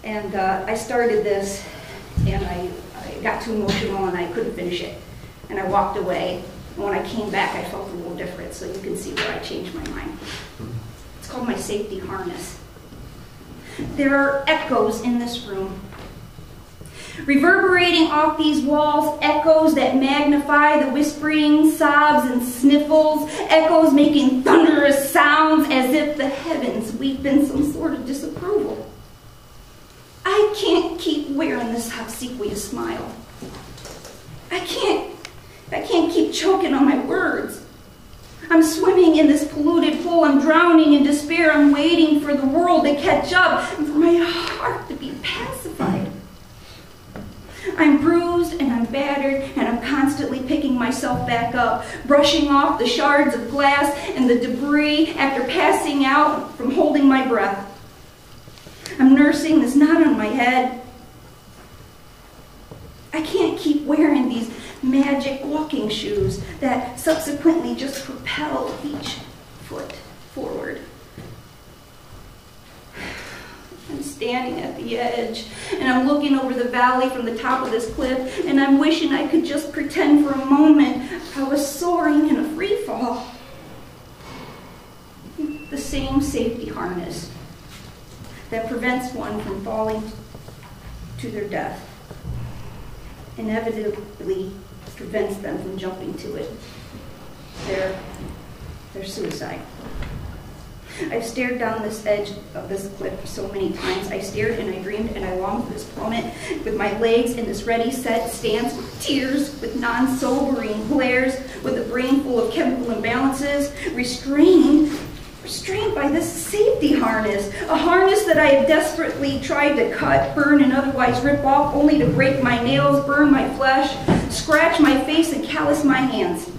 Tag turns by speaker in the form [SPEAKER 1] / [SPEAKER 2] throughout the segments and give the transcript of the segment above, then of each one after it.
[SPEAKER 1] And I started this, and I got too emotional and I couldn't finish it. And I walked away. And when I came back, I felt a little different, so you can see where I changed my mind. It's called my safety harness. There are echoes in this room. Reverberating off these walls, echoes that magnify the whispering, sobs, and sniffles, echoes making thunderous sounds as if the heavens weep in some sort of disapproval. I can't keep wearing this obsequious smile. I can't keep choking on my words. I'm swimming in this polluted pool. I'm drowning in despair. I'm waiting for the world to catch up and for my heart to be pacified. I'm bruised and I'm battered and I'm constantly picking myself back up, brushing off the shards of glass and the debris after passing out from holding my breath. I'm nursing this knot on my head. I can't keep wearing these magic walking shoes that subsequently just propel each foot forward. I'm standing at the edge, and I'm looking over the valley from the top of this cliff, and I'm wishing I could just pretend for a moment I was soaring in a free fall. The same safety harness that prevents one from falling to their death inevitably prevents them from jumping to it. Their suicide. I've stared down this edge of this cliff so many times. I stared and I dreamed and I longed for this plummet with my legs in this ready set stance, with tears, with non-sobering glares, with a brain full of chemical imbalances, restrained by this safety harness, a harness that I have desperately tried to cut, burn, and otherwise rip off, only to break my nails, burn my flesh, scratch my face, and callous my hands.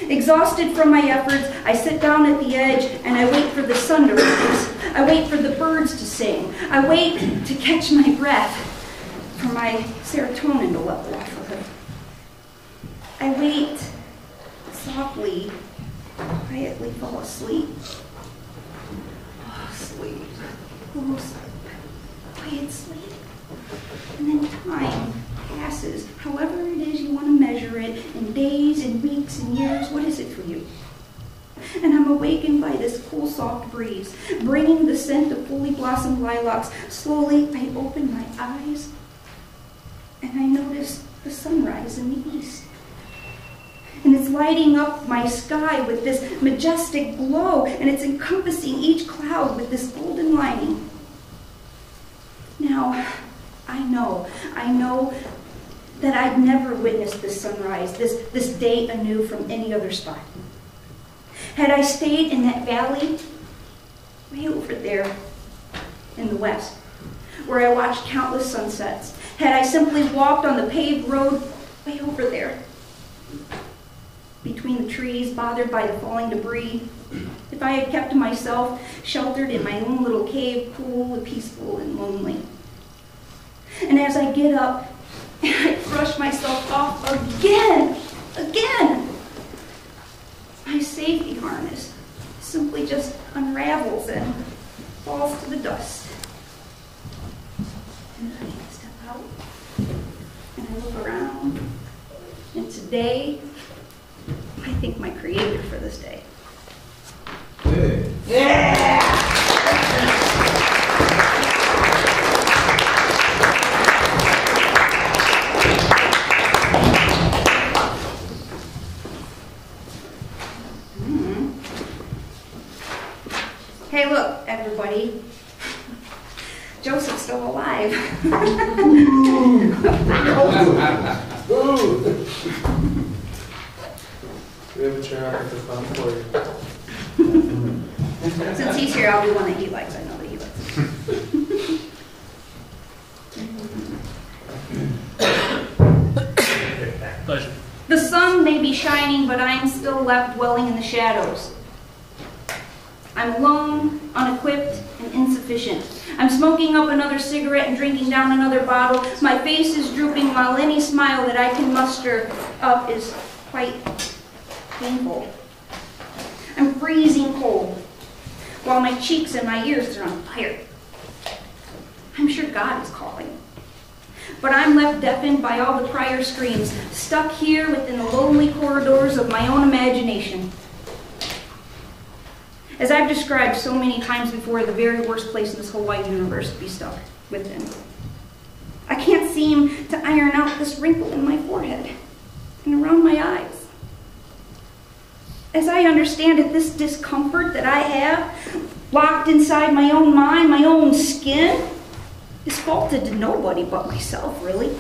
[SPEAKER 1] Exhausted from my efforts, I sit down at the edge and I wait for the sun to rise. I wait for the birds to sing. I wait to catch my breath, for my serotonin to level off. I wait softly, quietly fall asleep. Oh, sleep. Oh, sleep. Quiet sleep. And then time passes, however it is you want to measure it, in days and weeks and years. What is it for you? And I'm awakened by this cool, soft breeze, bringing the scent of fully blossomed lilacs. Slowly, I open my eyes, and I notice the sunrise in the east. And it's lighting up my sky with this majestic glow, and it's encompassing each cloud with this golden lining. Now, I know that I'd never witnessed this sunrise, this day anew from any other spot. Had I stayed in that valley, way over there in the west, where I watched countless sunsets, had I simply walked on the paved road way over there, between the trees, bothered by the falling debris, if I had kept to myself, sheltered in my own little cave, cool and peaceful and lonely. And as I get up, and I brush myself off again, my safety harness simply just unravels and falls to the dust. And I step out, and I look around, and today, I thank my Creator for this day.
[SPEAKER 2] Hey.
[SPEAKER 1] Yeah! Hey, look, everybody. Joseph's still alive.
[SPEAKER 2] We have a chair out at the front for you.
[SPEAKER 1] Since he's here, I'll do one that he likes. I know that he likes it.
[SPEAKER 3] Pleasure.
[SPEAKER 1] The sun may be shining, but I am still left dwelling in the shadows. I'm alone, unequipped, and insufficient. I'm smoking up another cigarette and drinking down another bottle. My face is drooping while any smile that I can muster up is quite painful. I'm freezing cold, while my cheeks and my ears are on fire. God is calling. But I'm left deafened by all the prior screams, stuck here within the lonely corridors of my own imagination. As I've described so many times before, the very worst place in this whole wide universe to be stuck within. I can't seem to iron out this wrinkle in my forehead and around my eyes. As I understand it, this discomfort that I have, locked inside my own mind, my own skin, is faulted to nobody but myself, really.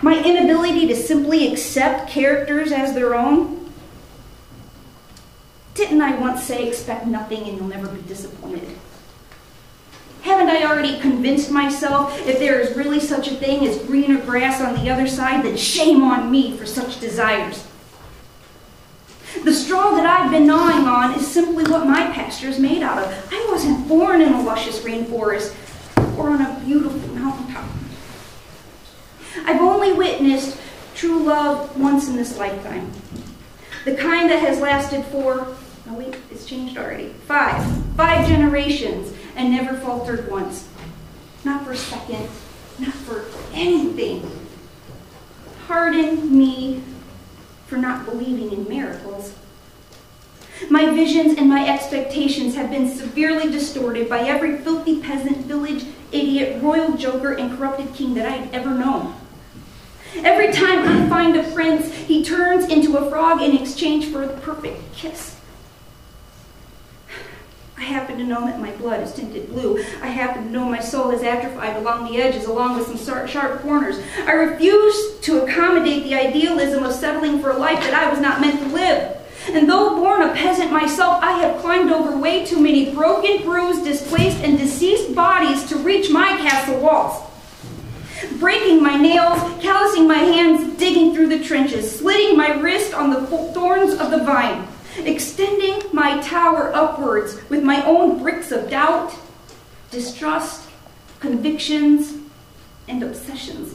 [SPEAKER 1] My inability to simply accept characters as their own. Didn't I once say, expect nothing and you'll never be disappointed? Haven't I already convinced myself if there is really such a thing as greener grass on the other side, then shame on me for such desires? The straw that I've been gnawing on is simply what my pasture is made out of. I wasn't born in a luscious rainforest or on a beautiful mountaintop. I've only witnessed true love once in this lifetime. The kind that has lasted for, oh wait, it's changed already, five generations and never faltered once. Not for a second, not for anything. Pardon me for not believing in miracles. My visions and my expectations have been severely distorted by every filthy peasant, village idiot, royal joker, and corrupted king that I've ever known. Every time I find a prince, he turns into a frog in exchange for the perfect kiss. I happen to know that my blood is tinted blue. I happen to know my soul is atrophied along the edges, along with some sharp corners. I refuse to accommodate the idealism of settling for a life that I was not meant to live. And though born a peasant myself, I have climbed over way too many broken, bruised, displaced, and deceased bodies to reach my castle walls. Breaking my nails, callousing my hands, digging through the trenches, slitting my wrist on the thorns of the vine, extending my tower upwards with my own bricks of doubt, distrust, convictions, and obsessions.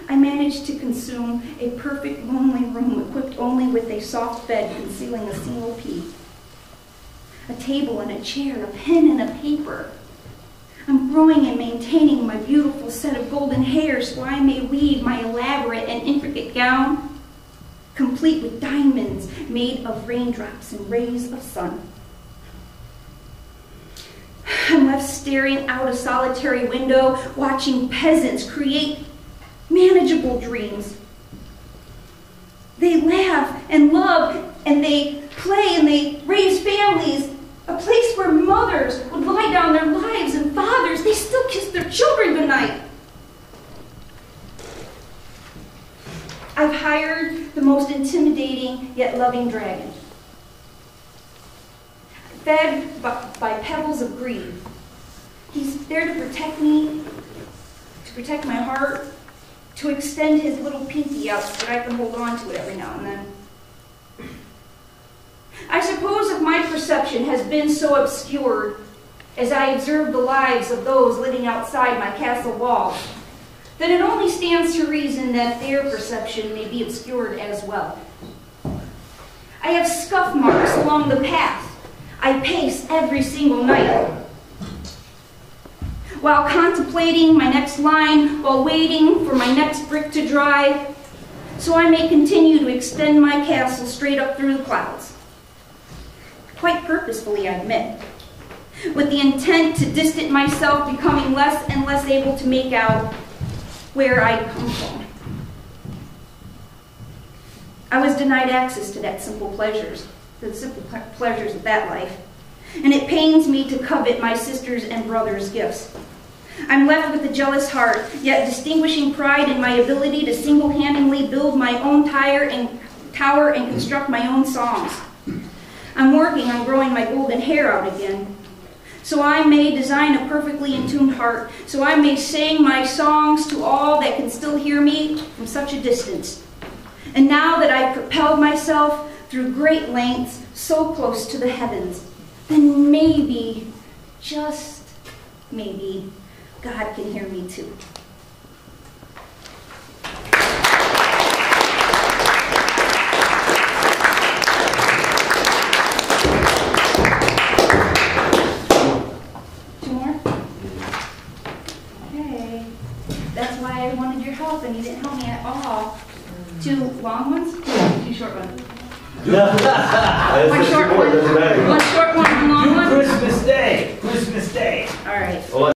[SPEAKER 1] I managed to consume a perfect lonely room equipped only with a soft bed concealing a single pea, a table and a chair, a pen and a paper. I'm growing and maintaining my beautiful set of golden hairs so I may weave my elaborate and intricate gown, complete with diamonds made of raindrops and rays of sun. I'm left staring out a solitary window, watching peasants create manageable dreams. They laugh and love and they play and they raise families, a place where mothers would lie down their lives and fathers, they still kiss their children goodnight. I've hired the most intimidating yet loving dragon, fed by pebbles of greed. He's there to protect me, to protect my heart, to extend his little pinky out so that I can hold on to it every now and then. I suppose if my perception has been so obscured as I observe the lives of those living outside my castle walls, then it only stands to reason that their perception may be obscured as well. I have scuff marks along the path I pace every single night. While contemplating my next line, while waiting for my next brick to dry, so I may continue to extend my castle straight up through the clouds. Quite purposefully, I admit, with the intent to distance myself, becoming less and less able to make out where I come from. I was denied access to the simple pleasures of that life, and it pains me to covet my sisters' and brothers' gifts. I'm left with a jealous heart, yet distinguishing pride in my ability to single-handedly build my own tower and construct my own songs. I'm working on growing my golden hair out again, so I may design a perfectly in-tuned heart, so I may sing my songs to all that can still hear me from such a distance. And now that I've propelled myself through great lengths, so close to the heavens, then maybe, just maybe, God can hear me too. Two more? I wanted your help and you didn't help me at all. 2 long ones, 2 short ones.
[SPEAKER 3] My
[SPEAKER 1] short one.
[SPEAKER 3] Doesn't matter.